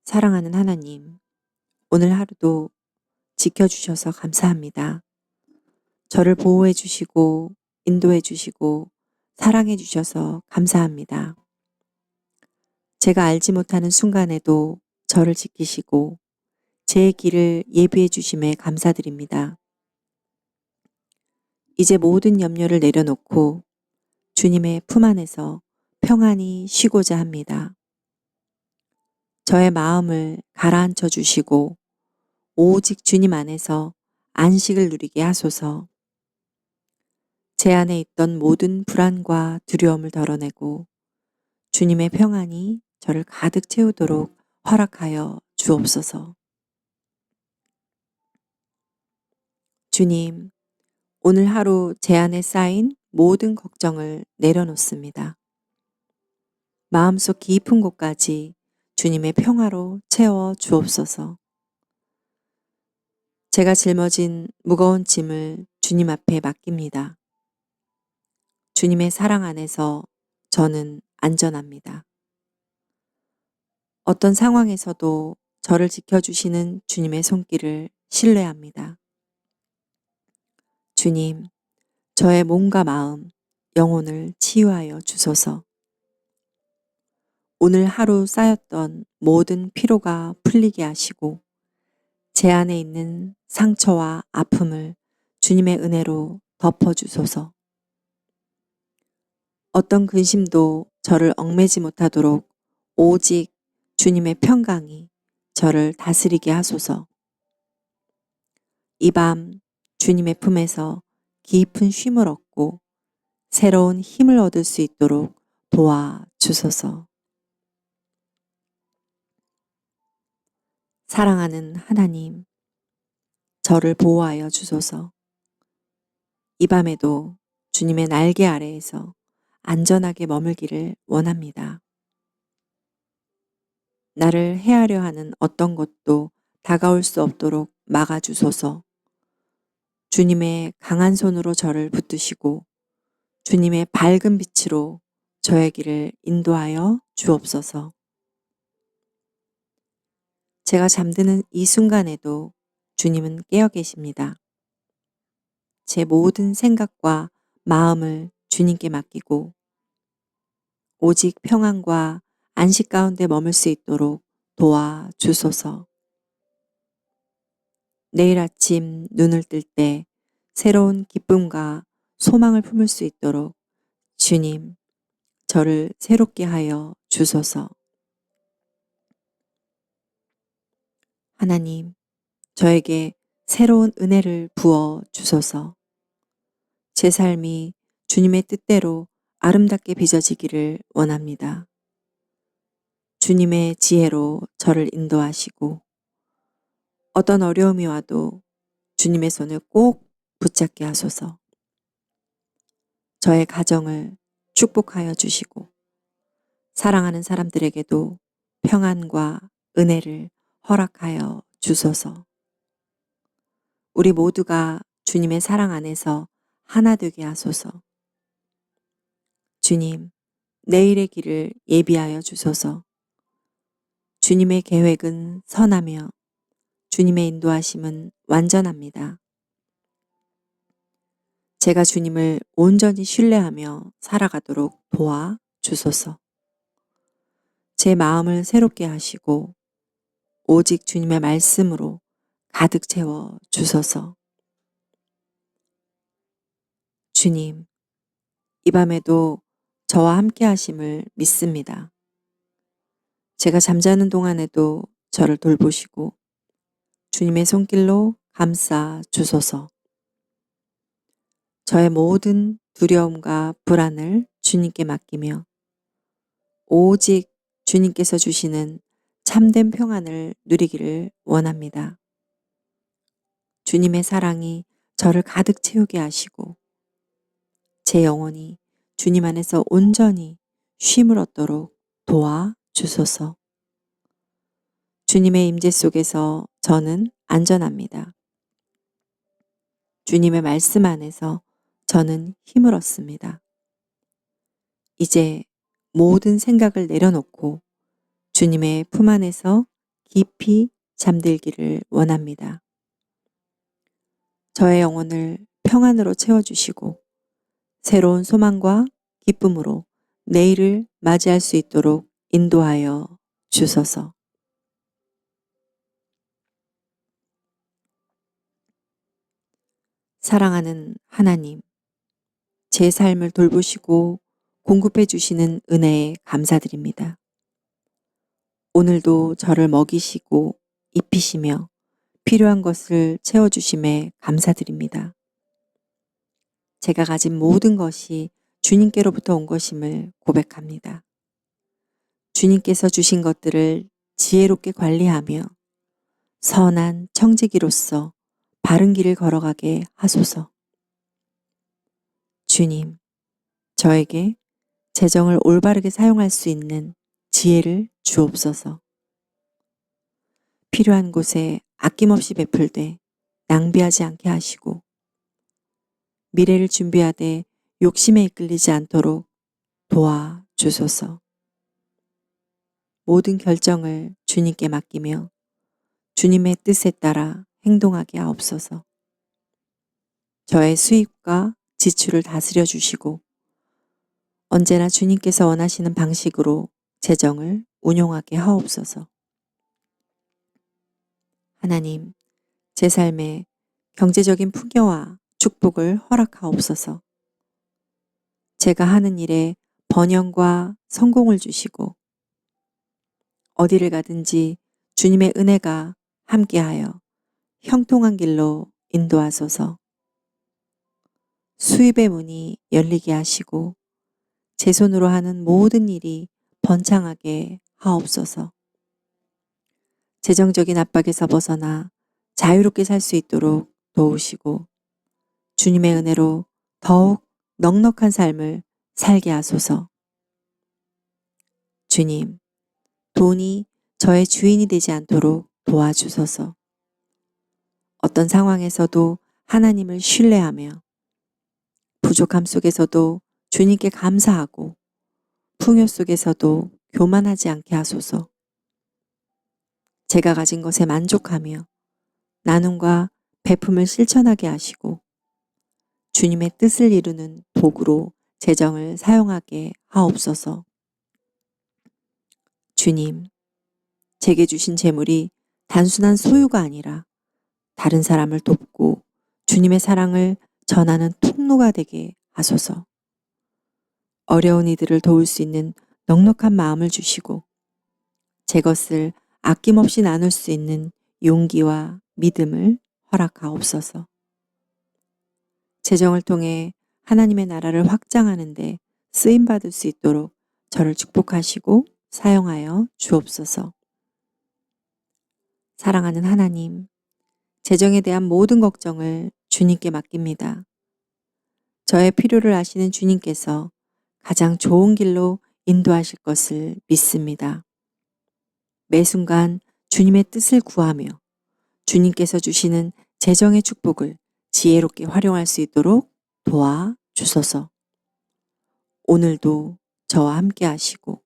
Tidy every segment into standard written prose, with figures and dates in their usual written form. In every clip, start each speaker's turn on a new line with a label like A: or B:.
A: 사랑하는 하나님, 오늘 하루도 지켜주셔서 감사합니다. 저를 보호해 주시고, 인도해 주시고, 사랑해 주셔서 감사합니다. 제가 알지 못하는 순간에도 저를 지키시고, 제 길을 예비해 주심에 감사드립니다. 이제 모든 염려를 내려놓고 주님의 품 안에서 평안히 쉬고자 합니다. 저의 마음을 가라앉혀 주시고, 오직 주님 안에서 안식을 누리게 하소서. 제 안에 있던 모든 불안과 두려움을 덜어내고 주님의 평안이 저를 가득 채우도록 허락하여 주옵소서. 주님, 오늘 하루 제 안에 쌓인 모든 걱정을 내려놓습니다. 마음속 깊은 곳까지 주님의 평화로 채워 주옵소서. 제가 짊어진 무거운 짐을 주님 앞에 맡깁니다. 주님의 사랑 안에서 저는 안전합니다. 어떤 상황에서도 저를 지켜주시는 주님의 손길을 신뢰합니다. 주님, 저의 몸과 마음, 영혼을 치유하여 주소서. 오늘 하루 쌓였던 모든 피로가 풀리게 하시고 제 안에 있는 상처와 아픔을 주님의 은혜로 덮어주소서. 어떤 근심도 저를 얽매지 못하도록 오직 주님의 평강이 저를 다스리게 하소서. 이 밤 주님의 품에서 깊은 쉼을 얻고 새로운 힘을 얻을 수 있도록 도와주소서. 사랑하는 하나님, 저를 보호하여 주소서. 이 밤에도 주님의 날개 아래에서 안전하게 머물기를 원합니다. 나를 해하려 하는 어떤 것도 다가올 수 없도록 막아주소서. 주님의 강한 손으로 저를 붙드시고 주님의 밝은 빛으로 저의 길을 인도하여 주옵소서. 제가 잠드는 이 순간에도 주님은 깨어 계십니다. 제 모든 생각과 마음을 주님께 맡기고 오직 평안과 안식 가운데 머물 수 있도록 도와주소서. 내일 아침 눈을 뜰 때 새로운 기쁨과 소망을 품을 수 있도록 주님, 저를 새롭게 하여 주소서. 하나님, 저에게 새로운 은혜를 부어 주소서. 제 삶이 주님의 뜻대로 아름답게 빚어지기를 원합니다. 주님의 지혜로 저를 인도하시고 어떤 어려움이 와도 주님의 손을 꼭 붙잡게 하소서. 저의 가정을 축복하여 주시고 사랑하는 사람들에게도 평안과 은혜를 허락하여 주소서. 우리 모두가 주님의 사랑 안에서 하나 되게 하소서. 주님, 내일의 길을 예비하여 주소서. 주님의 계획은 선하며 주님의 인도하심은 완전합니다. 제가 주님을 온전히 신뢰하며 살아가도록 도와 주소서. 제 마음을 새롭게 하시고 오직 주님의 말씀으로 가득 채워 주소서. 주님, 이 밤에도 저와 함께 하심을 믿습니다. 제가 잠자는 동안에도 저를 돌보시고 주님의 손길로 감싸 주소서. 저의 모든 두려움과 불안을 주님께 맡기며 오직 주님께서 주시는 참된 평안을 누리기를 원합니다. 주님의 사랑이 저를 가득 채우게 하시고 제 영혼이 주님 안에서 온전히 쉼을 얻도록 도와 주소서. 주님의 임재 속에서 저는 안전합니다. 주님의 말씀 안에서 저는 힘을 얻습니다. 이제 모든 생각을 내려놓고 주님의 품 안에서 깊이 잠들기를 원합니다. 저의 영혼을 평안으로 채워주시고 새로운 소망과 기쁨으로 내일을 맞이할 수 있도록 인도하여 주소서. 사랑하는 하나님, 제 삶을 돌보시고 공급해 주시는 은혜에 감사드립니다. 오늘도 저를 먹이시고 입히시며 필요한 것을 채워주심에 감사드립니다. 제가 가진 모든 것이 주님께로부터 온 것임을 고백합니다. 주님께서 주신 것들을 지혜롭게 관리하며 선한 청지기로서 바른 길을 걸어가게 하소서. 주님, 저에게 재정을 올바르게 사용할 수 있는 지혜를 주옵소서. 필요한 곳에 아낌없이 베풀되 낭비하지 않게 하시고 미래를 준비하되 욕심에 이끌리지 않도록 도와주소서. 모든 결정을 주님께 맡기며 주님의 뜻에 따라 행동하게 하옵소서. 저의 수입과 지출을 다스려 주시고 언제나 주님께서 원하시는 방식으로 재정을 운용하게 하옵소서. 하나님, 제 삶에 경제적인 풍요와 축복을 허락하옵소서. 제가 하는 일에 번영과 성공을 주시고 어디를 가든지 주님의 은혜가 함께하여 형통한 길로 인도하소서. 수입의 문이 열리게 하시고 제 손으로 하는 모든 일이 번창하게 하옵소서. 재정적인 압박에서 벗어나 자유롭게 살 수 있도록 도우시고 주님의 은혜로 더욱 넉넉한 삶을 살게 하소서. 주님, 돈이 저의 주인이 되지 않도록 도와주소서. 어떤 상황에서도 하나님을 신뢰하며 부족함 속에서도 주님께 감사하고 풍요 속에서도 교만하지 않게 하소서. 제가 가진 것에 만족하며 나눔과 베품을 실천하게 하시고 주님의 뜻을 이루는 도구로 재정을 사용하게 하옵소서. 주님, 제게 주신 재물이 단순한 소유가 아니라 다른 사람을 돕고 주님의 사랑을 전하는 통로가 되게 하소서. 어려운 이들을 도울 수 있는 넉넉한 마음을 주시고 제 것을 아낌없이 나눌 수 있는 용기와 믿음을 허락하옵소서. 재정을 통해 하나님의 나라를 확장하는 데 쓰임받을 수 있도록 저를 축복하시고 사용하여 주옵소서. 사랑하는 하나님, 재정에 대한 모든 걱정을 주님께 맡깁니다. 저의 필요를 아시는 주님께서 가장 좋은 길로 인도하실 것을 믿습니다. 매 순간 주님의 뜻을 구하며 주님께서 주시는 재정의 축복을 지혜롭게 활용할 수 있도록 도와주소서. 오늘도 저와 함께 하시고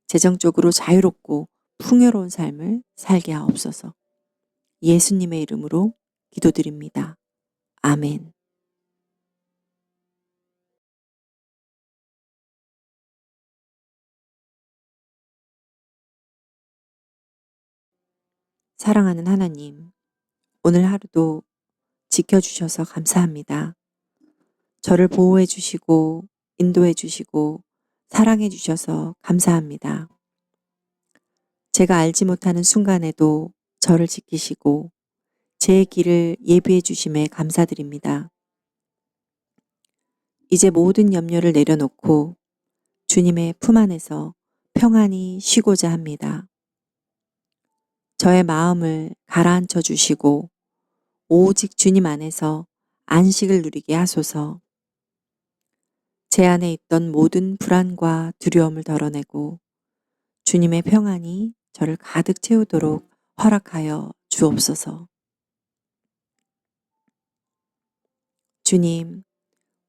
A: 재정적으로 자유롭고 풍요로운 삶을 살게 하옵소서. 예수님의 이름으로 기도드립니다. 아멘. 사랑하는 하나님, 오늘 하루도 지켜주셔서 감사합니다. 저를 보호해 주시고 인도해 주시고 사랑해 주셔서 감사합니다. 제가 알지 못하는 순간에도 저를 지키시고 제 길을 예비해 주심에 감사드립니다. 이제 모든 염려를 내려놓고 주님의 품 안에서 평안히 쉬고자 합니다. 저의 마음을 가라앉혀 주시고 오직 주님 안에서 안식을 누리게 하소서. 제 안에 있던 모든 불안과 두려움을 덜어내고 주님의 평안이 저를 가득 채우도록 허락하여 주옵소서. 주님,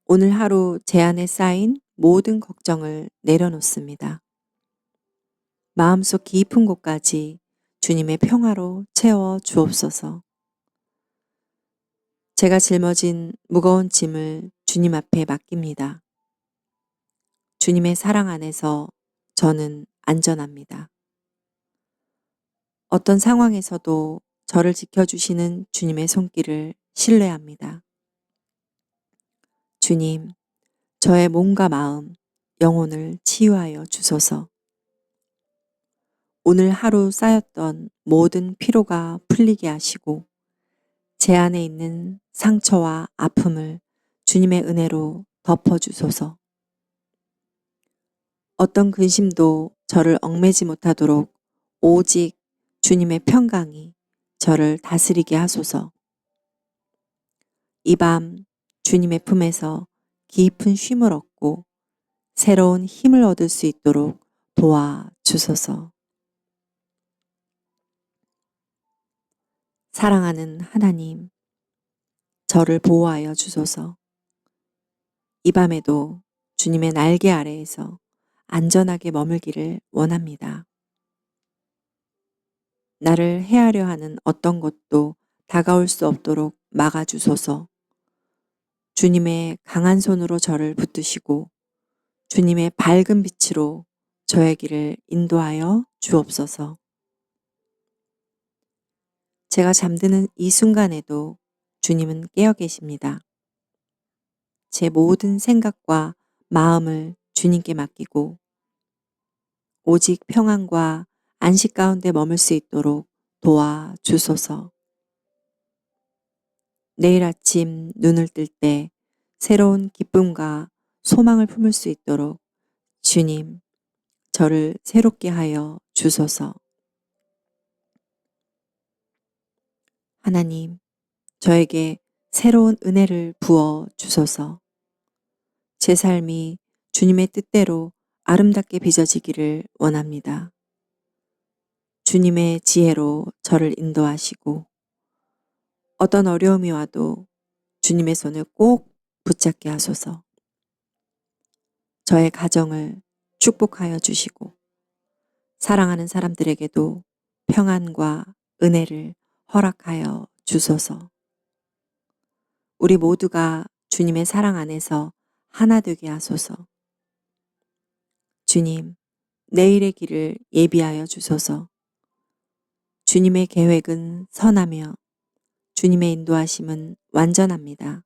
A: 오늘 하루 제 안에 쌓인 모든 걱정을 내려놓습니다. 마음속 깊은 곳까지 주님의 평화로 채워 주옵소서. 제가 짊어진 무거운 짐을 주님 앞에 맡깁니다. 주님의 사랑 안에서 저는 안전합니다. 어떤 상황에서도 저를 지켜주시는 주님의 손길을 신뢰합니다. 주님, 저의 몸과 마음, 영혼을 치유하여 주소서. 오늘 하루 쌓였던 모든 피로가 풀리게 하시고 제 안에 있는 상처와 아픔을 주님의 은혜로 덮어주소서. 어떤 근심도 저를 얽매지 못하도록 오직 주님의 평강이 저를 다스리게 하소서. 이 밤 주님의 품에서 깊은 쉼을 얻고 새로운 힘을 얻을 수 있도록 도와주소서. 사랑하는 하나님, 저를 보호하여 주소서. 이 밤에도 주님의 날개 아래에서 안전하게 머물기를 원합니다. 나를 해하려 하는 어떤 것도 다가올 수 없도록 막아주소서. 주님의 강한 손으로 저를 붙드시고 주님의 밝은 빛으로 저의 길을 인도하여 주옵소서. 제가 잠드는 이 순간에도 주님은 깨어 계십니다. 제 모든 생각과 마음을 주님께 맡기고 오직 평안과 안식 가운데 머물 수 있도록 도와주소서. 내일 아침 눈을 뜰 때 새로운 기쁨과 소망을 품을 수 있도록 주님, 저를 새롭게 하여 주소서. 하나님, 저에게 새로운 은혜를 부어 주소서. 제 삶이 주님의 뜻대로 아름답게 빚어지기를 원합니다. 주님의 지혜로 저를 인도하시고 어떤 어려움이 와도 주님의 손을 꼭 붙잡게 하소서. 저의 가정을 축복하여 주시고 사랑하는 사람들에게도 평안과 은혜를 허락하여 주소서. 우리 모두가 주님의 사랑 안에서 하나 되게 하소서. 주님, 내일의 길을 예비하여 주소서. 주님의 계획은 선하며 주님의 인도하심은 완전합니다.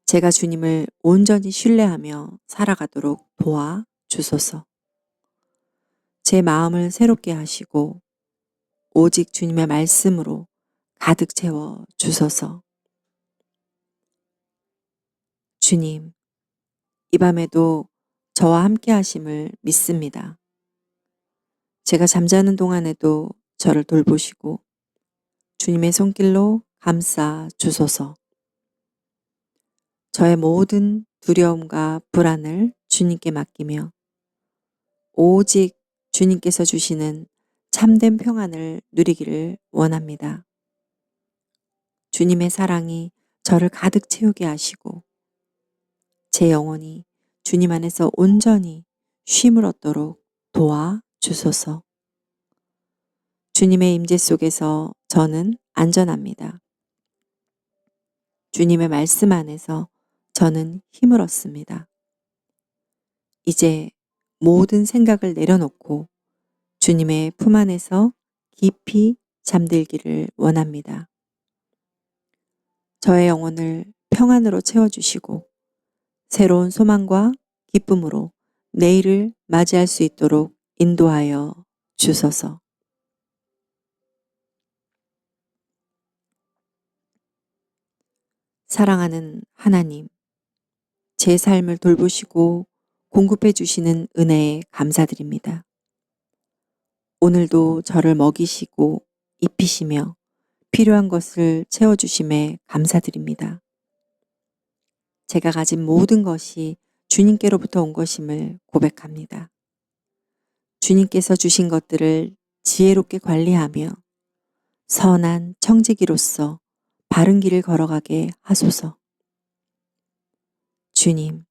A: 제가 주님을 온전히 신뢰하며 살아가도록 도와 주소서. 제 마음을 새롭게 하시고 오직 주님의 말씀으로 가득 채워 주소서. 주님, 이 밤에도 저와 함께 하심을 믿습니다. 제가 잠자는 동안에도 저를 돌보시고 주님의 손길로 감싸 주소서. 저의 모든 두려움과 불안을 주님께 맡기며 오직 주님께서 주시는 참된 평안을 누리기를 원합니다. 주님의 사랑이 저를 가득 채우게 하시고 제 영혼이 주님 안에서 온전히 쉼을 얻도록 도와 주소서. 주님의 임재 속에서 저는 안전합니다. 주님의 말씀 안에서 저는 힘을 얻습니다. 이제 모든 생각을 내려놓고 주님의 품 안에서 깊이 잠들기를 원합니다. 저의 영혼을 평안으로 채워주시고 새로운 소망과 기쁨으로 내일을 맞이할 수 있도록 인도하여 주소서. 사랑하는 하나님, 제 삶을 돌보시고 공급해 주시는 은혜에 감사드립니다. 오늘도 저를 먹이시고 입히시며 필요한 것을 채워주심에 감사드립니다. 제가 가진 모든 것이 주님께로부터 온 것임을 고백합니다. 주님께서 주신 것들을 지혜롭게 관리하며 선한 청지기로서 바른 길을 걸어가게 하소서. 주님,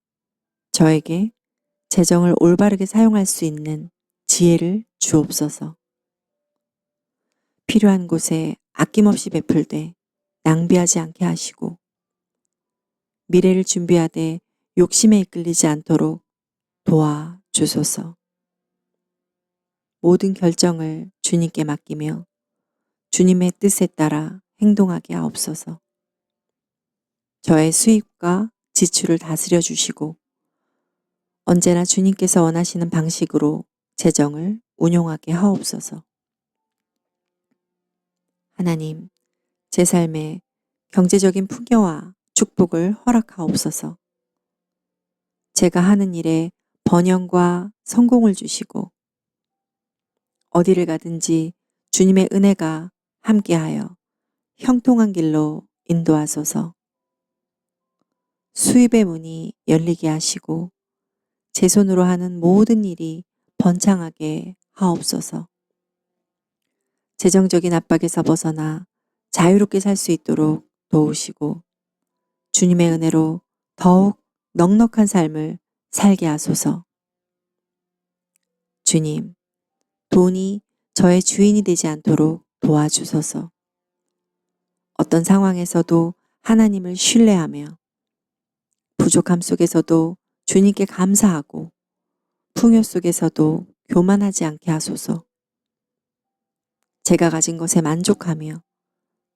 A: 저에게 재정을 올바르게 사용할 수 있는 지혜를 주옵소서. 필요한 곳에 아낌없이 베풀되 낭비하지 않게 하시고 미래를 준비하되 욕심에 이끌리지 않도록 도와주소서. 모든 결정을 주님께 맡기며 주님의 뜻에 따라 행동하게 하옵소서. 저의 수입과 지출을 다스려 주시고 언제나 주님께서 원하시는 방식으로 재정을 운용하게 하옵소서. 하나님, 제 삶에 경제적인 풍요와 축복을 허락하옵소서. 제가 하는 일에 번영과 성공을 주시고 어디를 가든지 주님의 은혜가 함께하여 형통한 길로 인도하소서. 수입의 문이 열리게 하시고 제 손으로 하는 모든 일이 번창하게 하옵소서. 재정적인 압박에서 벗어나 자유롭게 살 수 있도록 도우시고 주님의 은혜로 더욱 넉넉한 삶을 살게 하소서. 주님, 돈이 저의 주인이 되지 않도록 도와주소서. 어떤 상황에서도 하나님을 신뢰하며 부족함 속에서도 주님께 감사하고 풍요 속에서도 교만하지 않게 하소서. 제가 가진 것에 만족하며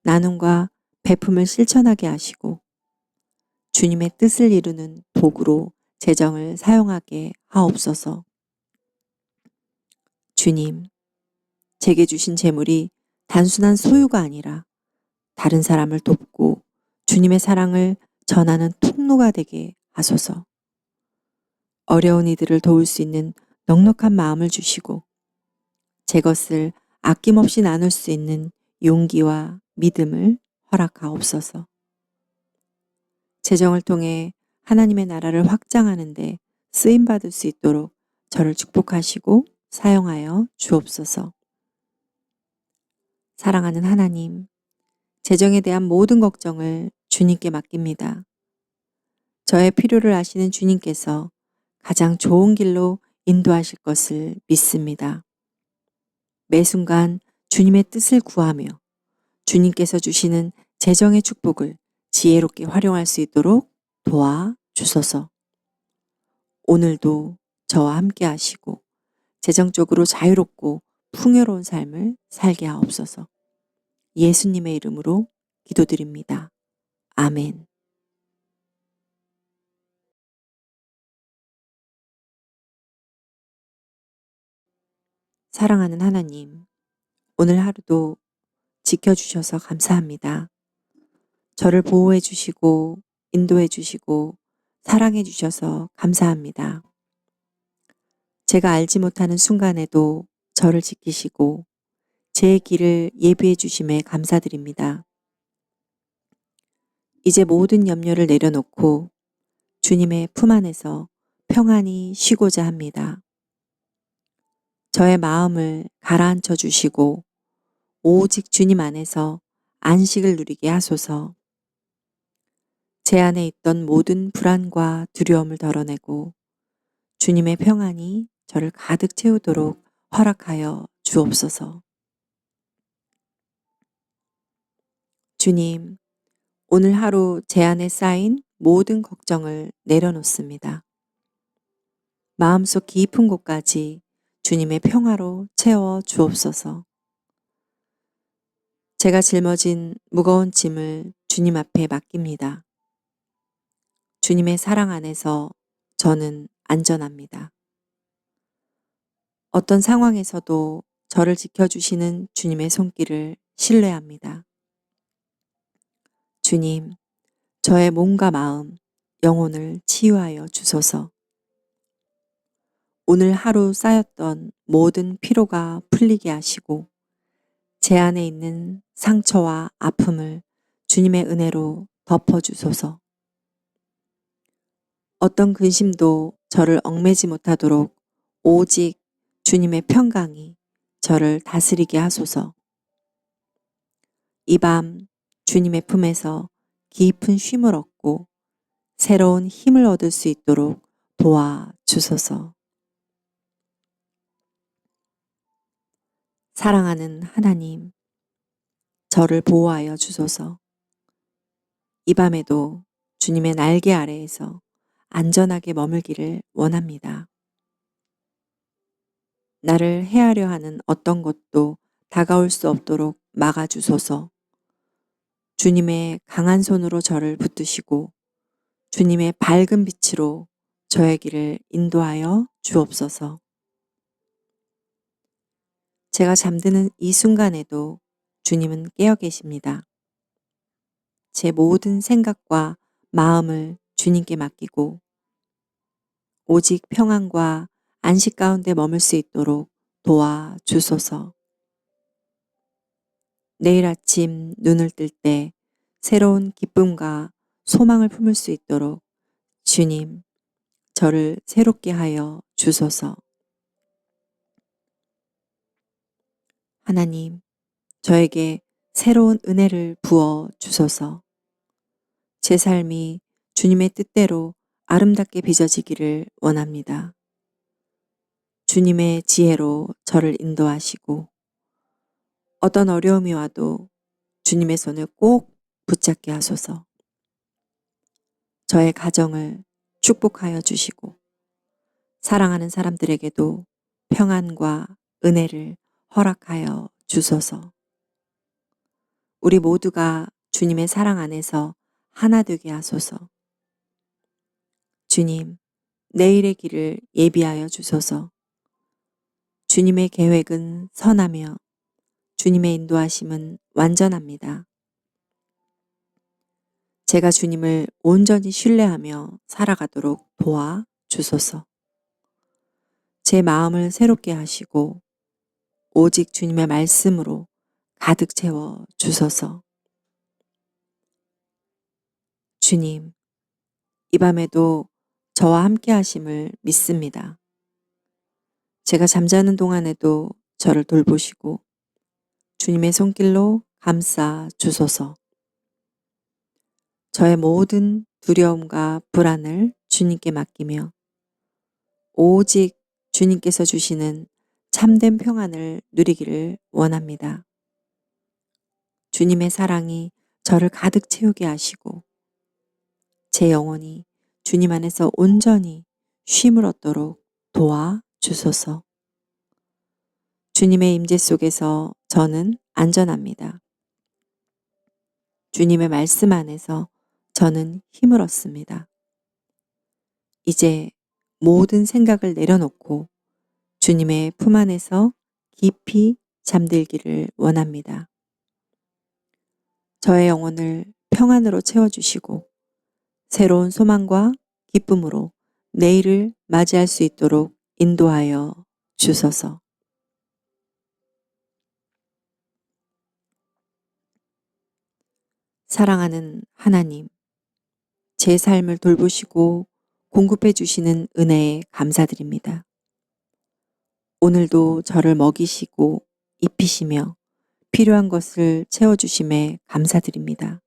A: 나눔과 베품을 실천하게 하시고 주님의 뜻을 이루는 도구로 재정을 사용하게 하옵소서. 주님, 제게 주신 재물이 단순한 소유가 아니라 다른 사람을 돕고 주님의 사랑을 전하는 통로가 되게 하소서. 어려운 이들을 도울 수 있는 넉넉한 마음을 주시고 제 것을 아낌없이 나눌 수 있는 용기와 믿음을 허락하옵소서. 재정을 통해 하나님의 나라를 확장하는 데 쓰임받을 수 있도록 저를 축복하시고 사용하여 주옵소서. 사랑하는 하나님, 재정에 대한 모든 걱정을 주님께 맡깁니다. 저의 필요를 아시는 주님께서 가장 좋은 길로 인도하실 것을 믿습니다. 매 순간 주님의 뜻을 구하며 주님께서 주시는 재정의 축복을 지혜롭게 활용할 수 있도록 도와주소서. 오늘도 저와 함께 하시고 재정적으로 자유롭고 풍요로운 삶을 살게 하옵소서. 예수님의 이름으로 기도드립니다. 아멘. 사랑하는 하나님, 오늘 하루도 지켜주셔서 감사합니다. 저를 보호해 주시고 인도해 주시고 사랑해 주셔서 감사합니다. 제가 알지 못하는 순간에도 저를 지키시고 제 길을 예비해 주심에 감사드립니다. 이제 모든 염려를 내려놓고 주님의 품 안에서 평안히 쉬고자 합니다. 저의 마음을 가라앉혀 주시고 오직 주님 안에서 안식을 누리게 하소서. 제 안에 있던 모든 불안과 두려움을 덜어내고 주님의 평안이 저를 가득 채우도록 허락하여 주옵소서. 주님, 오늘 하루 제 안에 쌓인 모든 걱정을 내려놓습니다. 마음속 깊은 곳까지 주님의 평화로 채워 주옵소서. 제가 짊어진 무거운 짐을 주님 앞에 맡깁니다. 주님의 사랑 안에서 저는 안전합니다. 어떤 상황에서도 저를 지켜주시는 주님의 손길을 신뢰합니다. 주님, 저의 몸과 마음, 영혼을 치유하여 주소서. 오늘 하루 쌓였던 모든 피로가 풀리게 하시고 제 안에 있는 상처와 아픔을 주님의 은혜로 덮어주소서. 어떤 근심도 저를 얽매지 못하도록 오직 주님의 평강이 저를 다스리게 하소서. 이 밤 주님의 품에서 깊은 쉼을 얻고 새로운 힘을 얻을 수 있도록 도와주소서. 사랑하는 하나님, 저를 보호하여 주소서. 이 밤에도 주님의 날개 아래에서 안전하게 머물기를 원합니다. 나를 해하려 하는 어떤 것도 다가올 수 없도록 막아주소서. 주님의 강한 손으로 저를 붙드시고 주님의 밝은 빛으로 저의 길을 인도하여 주옵소서. 제가 잠드는 이 순간에도 주님은 깨어 계십니다. 제 모든 생각과 마음을 주님께 맡기고 오직 평안과 안식 가운데 머물 수 있도록 도와 주소서. 내일 아침 눈을 뜰 때 새로운 기쁨과 소망을 품을 수 있도록 주님, 저를 새롭게 하여 주소서. 하나님, 저에게 새로운 은혜를 부어 주소서. 제 삶이 주님의 뜻대로 아름답게 빚어지기를 원합니다. 주님의 지혜로 저를 인도하시고 어떤 어려움이 와도 주님의 손을 꼭 붙잡게 하소서. 저의 가정을 축복하여 주시고 사랑하는 사람들에게도 평안과 은혜를 허락하여 주소서. 우리 모두가 주님의 사랑 안에서 하나 되게 하소서. 주님, 내일의 길을 예비하여 주소서. 주님의 계획은 선하며 주님의 인도하심은 완전합니다. 제가 주님을 온전히 신뢰하며 살아가도록 도와 주소서. 제 마음을 새롭게 하시고 오직 주님의 말씀으로 가득 채워 주소서. 주님, 이 밤에도 저와 함께 하심을 믿습니다. 제가 잠자는 동안에도 저를 돌보시고 주님의 손길로 감싸 주소서. 저의 모든 두려움과 불안을 주님께 맡기며 오직 주님께서 주시는 참된 평안을 누리기를 원합니다. 주님의 사랑이 저를 가득 채우게 하시고 제 영혼이 주님 안에서 온전히 쉼을 얻도록 도와 주소서. 주님의 임재 속에서 저는 안전합니다. 주님의 말씀 안에서 저는 힘을 얻습니다. 이제 모든 생각을 내려놓고 주님의 품 안에서 깊이 잠들기를 원합니다. 저의 영혼을 평안으로 채워주시고 새로운 소망과 기쁨으로 내일을 맞이할 수 있도록 인도하여 주소서. 사랑하는 하나님, 제 삶을 돌보시고 공급해 주시는 은혜에 감사드립니다. 오늘도 저를 먹이시고 입히시며 필요한 것을 채워주심에 감사드립니다.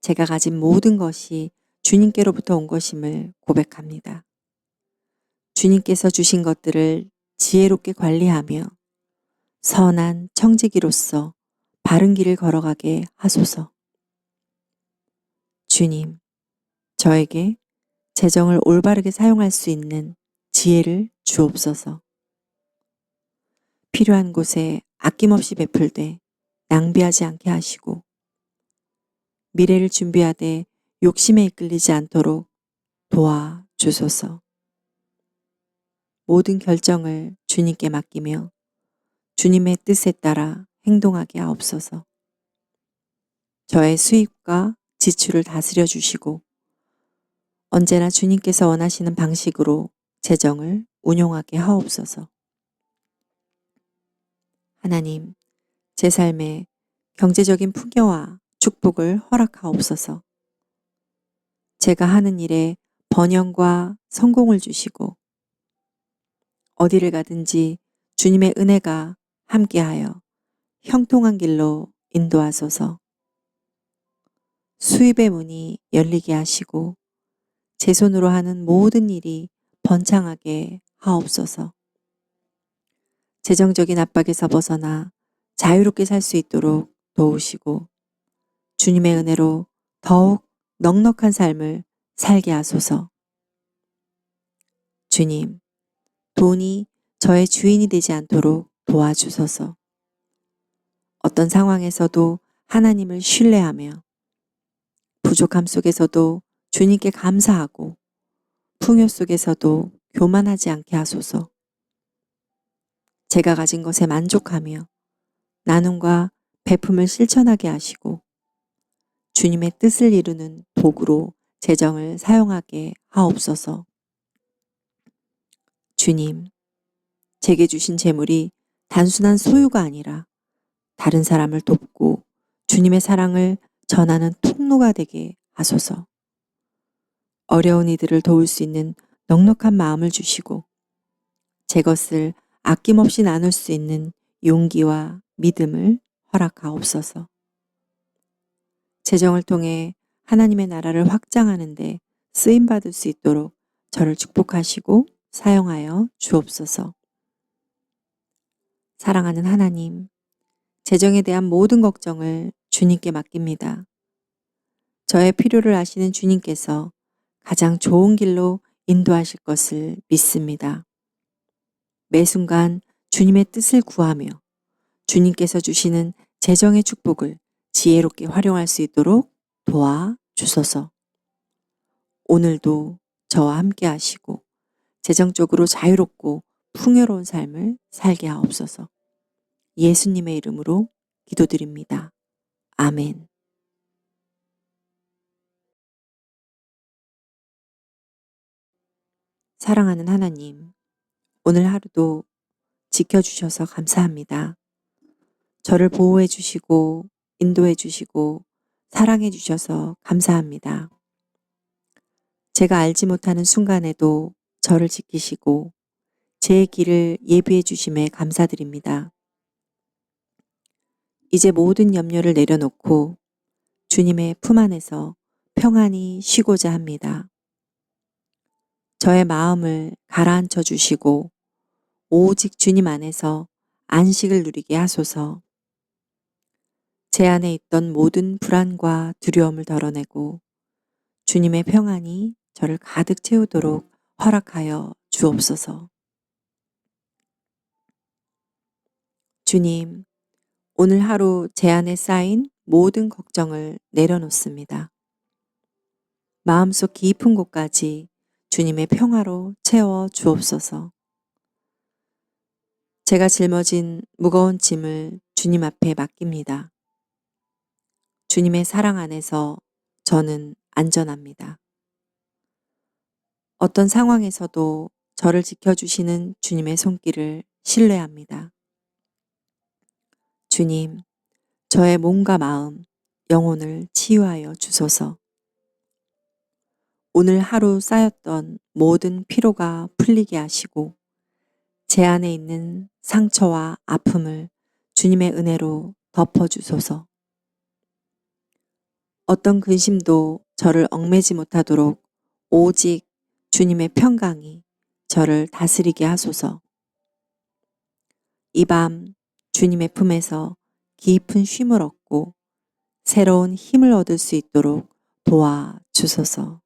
A: 제가 가진 모든 것이 주님께로부터 온 것임을 고백합니다. 주님께서 주신 것들을 지혜롭게 관리하며 선한 청지기로서 바른 길을 걸어가게 하소서. 주님, 저에게 재정을 올바르게 사용할 수 있는 지혜를 주옵소서. 필요한 곳에 아낌없이 베풀되 낭비하지 않게 하시고 미래를 준비하되 욕심에 이끌리지 않도록 도와 주소서. 모든 결정을 주님께 맡기며 주님의 뜻에 따라 행동하게 하옵소서. 저의 수입과 지출을 다스려 주시고 언제나 주님께서 원하시는 방식으로 재정을 운용하게 하옵소서. 하나님, 제 삶에 경제적인 풍요와 축복을 허락하옵소서. 제가 하는 일에 번영과 성공을 주시고 어디를 가든지 주님의 은혜가 함께하여 형통한 길로 인도하소서. 수입의 문이 열리게 하시고 제 손으로 하는 모든 일이 번창하게 하옵소서. 재정적인 압박에서 벗어나 자유롭게 살 수 있도록 도우시고 주님의 은혜로 더욱 넉넉한 삶을 살게 하소서. 주님, 돈이 저의 주인이 되지 않도록 도와주소서. 어떤 상황에서도 하나님을 신뢰하며 부족함 속에서도 주님께 감사하고 풍요 속에서도 교만하지 않게 하소서. 제가 가진 것에 만족하며 나눔과 베품을 실천하게 하시고 주님의 뜻을 이루는 도구로 재정을 사용하게 하옵소서. 주님, 제게 주신 재물이 단순한 소유가 아니라 다른 사람을 돕고 주님의 사랑을 전하는 통로가 되게 하소서. 어려운 이들을 도울 수 있는 넉넉한 마음을 주시고 제 것을 아낌없이 나눌 수 있는 용기와 믿음을 허락하옵소서. 재정을 통해 하나님의 나라를 확장하는 데 쓰임받을 수 있도록 저를 축복하시고 사용하여 주옵소서. 사랑하는 하나님, 재정에 대한 모든 걱정을 주님께 맡깁니다. 저의 필요를 아시는 주님께서 가장 좋은 길로 인도하실 것을 믿습니다. 매 순간 주님의 뜻을 구하며 주님께서 주시는 재정의 축복을 지혜롭게 활용할 수 있도록 도와주소서. 오늘도 저와 함께 하시고 재정적으로 자유롭고 풍요로운 삶을 살게 하옵소서. 예수님의 이름으로 기도드립니다. 아멘. 사랑하는 하나님, 오늘 하루도 지켜주셔서 감사합니다. 저를 보호해 주시고 인도해 주시고 사랑해 주셔서 감사합니다. 제가 알지 못하는 순간에도 저를 지키시고 제 길을 예비해 주심에 감사드립니다. 이제 모든 염려를 내려놓고 주님의 품 안에서 평안히 쉬고자 합니다. 저의 마음을 가라앉혀 주시고 오직 주님 안에서 안식을 누리게 하소서. 제 안에 있던 모든 불안과 두려움을 덜어내고 주님의 평안이 저를 가득 채우도록 허락하여 주옵소서. 주님, 오늘 하루 제 안에 쌓인 모든 걱정을 내려놓습니다. 마음속 깊은 곳까지 주님의 평화로 채워 주옵소서. 제가 짊어진 무거운 짐을 주님 앞에 맡깁니다. 주님의 사랑 안에서 저는 안전합니다. 어떤 상황에서도 저를 지켜주시는 주님의 손길을 신뢰합니다. 주님, 저의 몸과 마음, 영혼을 치유하여 주소서. 오늘 하루 쌓였던 모든 피로가 풀리게 하시고 제 안에 있는 상처와 아픔을 주님의 은혜로 덮어주소서. 어떤 근심도 저를 얽매지 못하도록 오직 주님의 평강이 저를 다스리게 하소서. 이 밤 주님의 품에서 깊은 쉼을 얻고 새로운 힘을 얻을 수 있도록 도와주소서.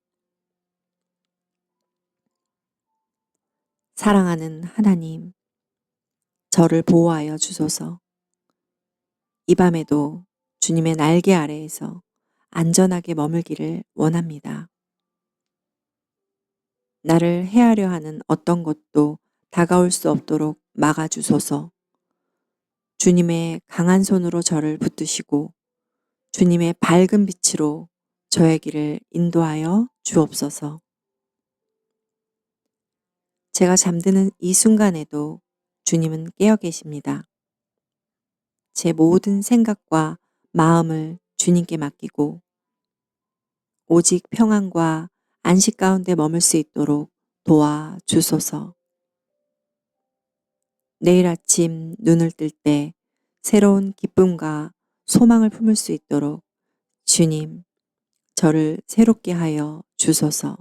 A: 사랑하는 하나님, 저를 보호하여 주소서. 이 밤에도 주님의 날개 아래에서 안전하게 머물기를 원합니다. 나를 해하려 하는 어떤 것도 다가올 수 없도록 막아주소서. 주님의 강한 손으로 저를 붙드시고 주님의 밝은 빛으로 저의 길을 인도하여 주옵소서. 제가 잠드는 이 순간에도 주님은 깨어 계십니다. 제 모든 생각과 마음을 주님께 맡기고 오직 평안과 안식 가운데 머물 수 있도록 도와주소서. 내일 아침 눈을 뜰 때 새로운 기쁨과 소망을 품을 수 있도록 주님, 저를 새롭게 하여 주소서.